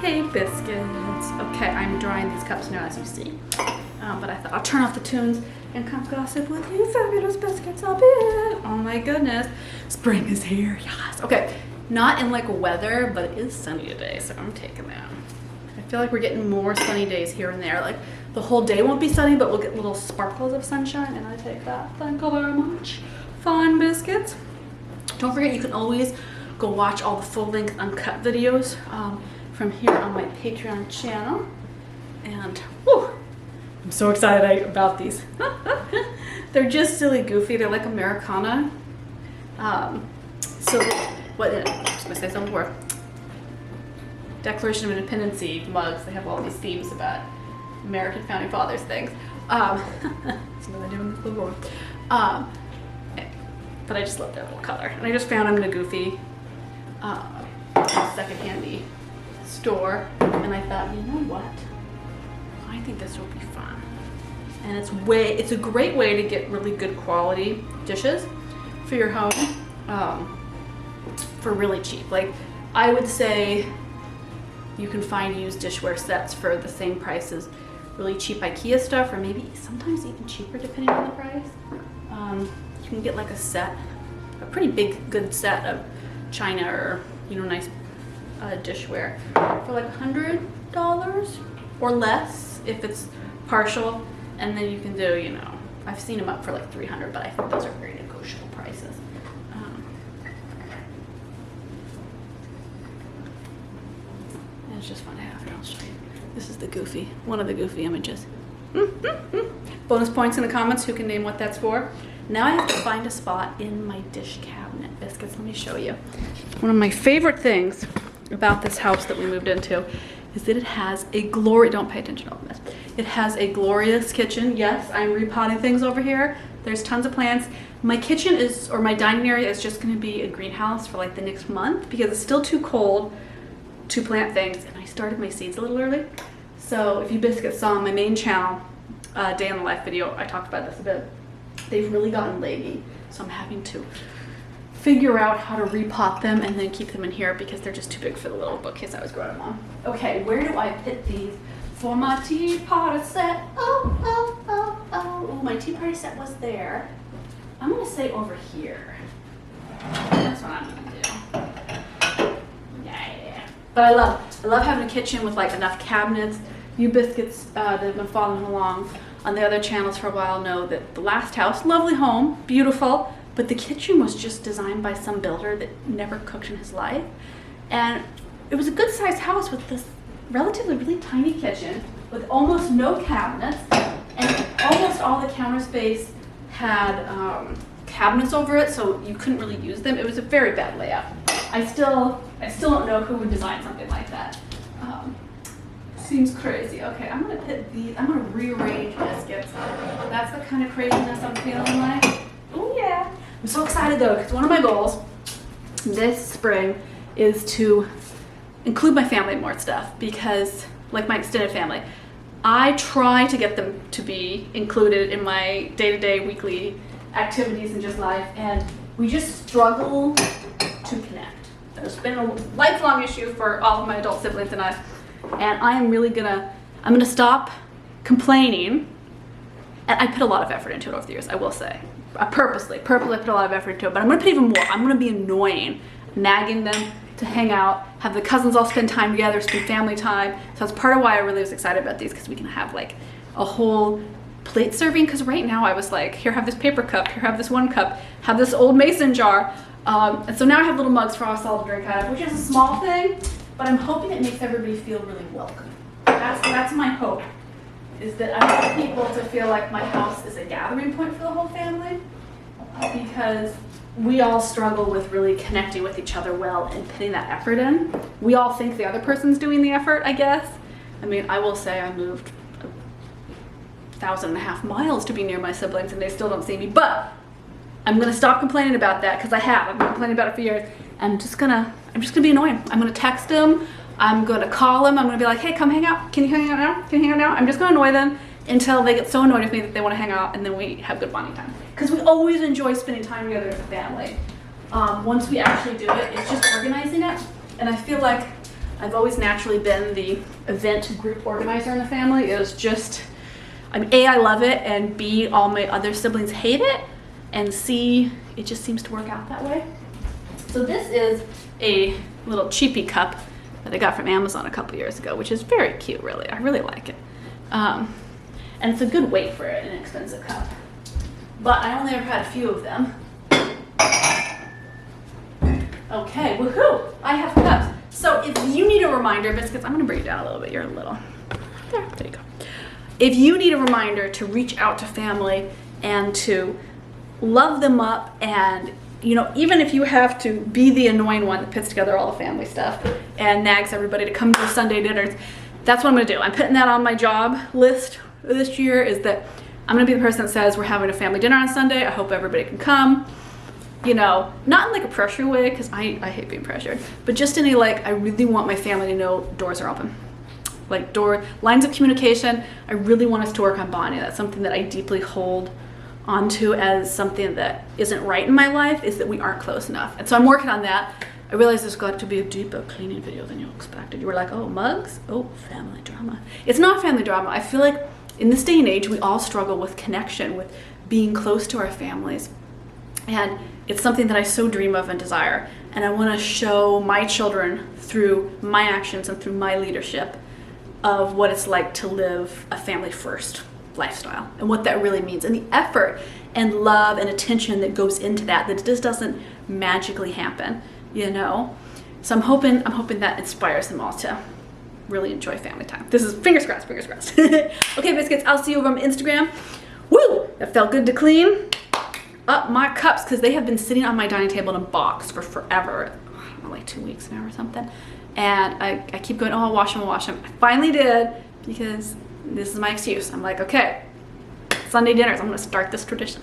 Hey biscuits. Okay, I'm drying these cups now as you see. But I thought I'll turn off the tunes and come gossip with you fabulous biscuits a bit. Oh my goodness. Spring is here, yes. Okay, not in like weather, but it is sunny today, so I'm taking that. I feel like we're getting more sunny days here and there. Like the whole day won't be sunny, but we'll get little sparkles of sunshine, and I take that. Thank you very much. Fine biscuits. Don't forget, you can always go watch all the full-length uncut videos from here on my Patreon channel. And whew, I'm so excited about these. They're just silly goofy. They're like Americana. So what? I was gonna say something more. Declaration of Independence mugs. They have all these themes about American founding fathers things. So they're doing this before. But I just love their little color, and I just found them in a goofy second-handy store, and I thought, you know what? I think this will be fun, and it's a great way to get really good quality dishes for your home for really cheap. Like I would say, you can find used dishware sets for the same price as really cheap IKEA stuff, or maybe sometimes even cheaper depending on the price. You can get like a pretty big, good set of china or, nice dishware for like $100 or less if it's partial. And then you can do, I've seen them up for like $300, but I think those are very negotiable prices. And it's just fun to have here. I'll show you. This is the goofy, one of the goofy images. Bonus points in the comments who can name what that's for. Now I have to find a spot in my dish cabinet, biscuits. Let me show you. One of my favorite things about this house that we moved into is that it has don't pay attention to all this. It has a glorious kitchen. Yes, I'm repotting things over here. There's tons of plants. My kitchen or my dining area is just gonna be a greenhouse for like the next month because it's still too cold to plant things, and I started my seeds a little early. So if you biscuits saw on my main channel, Day in the Life video, I talked about this a bit. They've really gotten leggy, so I'm having to figure out how to repot them and then keep them in here because they're just too big for the little bookcase I was growing them on. Okay, where do I put these for my tea party set? Oh, my tea party set was there. I'm gonna say over here. That's what I'm gonna do. Yeah. But I love having a kitchen with like enough cabinets. You biscuits that have been following along on the other channels for a while know that the last house, lovely home, beautiful, but the kitchen was just designed by some builder that never cooked in his life. And it was a good sized house with this relatively really tiny kitchen with almost no cabinets, and almost all the counter space had cabinets over it, so you couldn't really use them. It was a very bad layout. I still don't know who would design something like that. Seems crazy. Okay, I'm gonna put these, I'm gonna rearrange biscuits. That's the kind of craziness I'm feeling like. Oh yeah. I'm so excited though, because one of my goals this spring is to include my family in more stuff, because like my extended family, I try to get them to be included in my day-to-day weekly activities and just life, and we just struggle to connect. There's been a lifelong issue for all of my adult siblings and I. And I'm gonna stop complaining. And I put a lot of effort into it over the years, I will say. I purposely put a lot of effort into it, but I'm gonna put even more. I'm gonna be annoying, nagging them to hang out, have the cousins all spend time together, spend family time. So that's part of why I really was excited about these, because we can have like a whole plate serving. Because right now I was like, here, have this paper cup, here, have this one cup, have this old mason jar. And so now I have little mugs for us all to drink out of, which is a small thing. But I'm hoping it makes everybody feel really welcome. That's my hope, is that I want people to feel like my house is a gathering point for the whole family, because we all struggle with really connecting with each other well and putting that effort in. We all think the other person's doing the effort, I guess. I mean, I will say I moved 1,500 miles to be near my siblings and they still don't see me, but I'm gonna stop complaining about that, because I've been complaining about it for years. I'm just gonna be annoying. I'm gonna text them. I'm gonna call them. I'm gonna be like, hey, come hang out. Can you hang out now? Can you hang out now? I'm just gonna annoy them until they get so annoyed with me that they want to hang out, and then we have good bonding time. Because we always enjoy spending time together as a family. Once we actually do it, it's just organizing it. And I feel like I've always naturally been the event group organizer in the family. It was just, I mean, A, I love it, and B, all my other siblings hate it, and C, it just seems to work out that way. So this is a little cheapy cup that I got from Amazon a couple years ago, which is very cute, really. I really like it. And it's a good weight for an inexpensive cup. But I only ever had a few of them. Okay, woohoo! I have cups. So if you need a reminder, Biscuits, I'm gonna bring it down a little bit. You're a little, there you go. If you need a reminder to reach out to family and to love them up, and you know, even if you have to be the annoying one that puts together all the family stuff and nags everybody to come to the Sunday dinners, that's what I'm gonna do. I'm putting that on my job list this year, is that I'm gonna be the person that says we're having a family dinner on Sunday. I hope everybody can come. You know, not in like a pressure way, because I hate being pressured, but just in a like, I really want my family to know doors are open. Like lines of communication. I really want us to work on bonding. That's something that I deeply hold onto as something that isn't right in my life, is that we aren't close enough. And so I'm working on that. I realize this got to be a deeper cleaning video than you expected. You were like, oh, mugs? Oh, family drama. It's not family drama. I feel like in this day and age, we all struggle with connection, with being close to our families. And it's something that I so dream of and desire. And I want to show my children through my actions and through my leadership of what it's like to live a family first lifestyle and what that really means, and the effort and love and attention that goes into that just doesn't magically happen, you know? So I'm hoping that inspires them all to really enjoy family time. This is fingers crossed, fingers crossed. Okay, Biscuits, I'll see you over on Instagram. Woo! That felt good to clean up my cups, because they have been sitting on my dining table in a box for forever. I don't know, like 2 weeks now or something. And I keep going, oh, I'll wash them, I'll wash them. I finally did, because this is my excuse. I'm like, okay, Sunday dinners, I'm gonna start this tradition.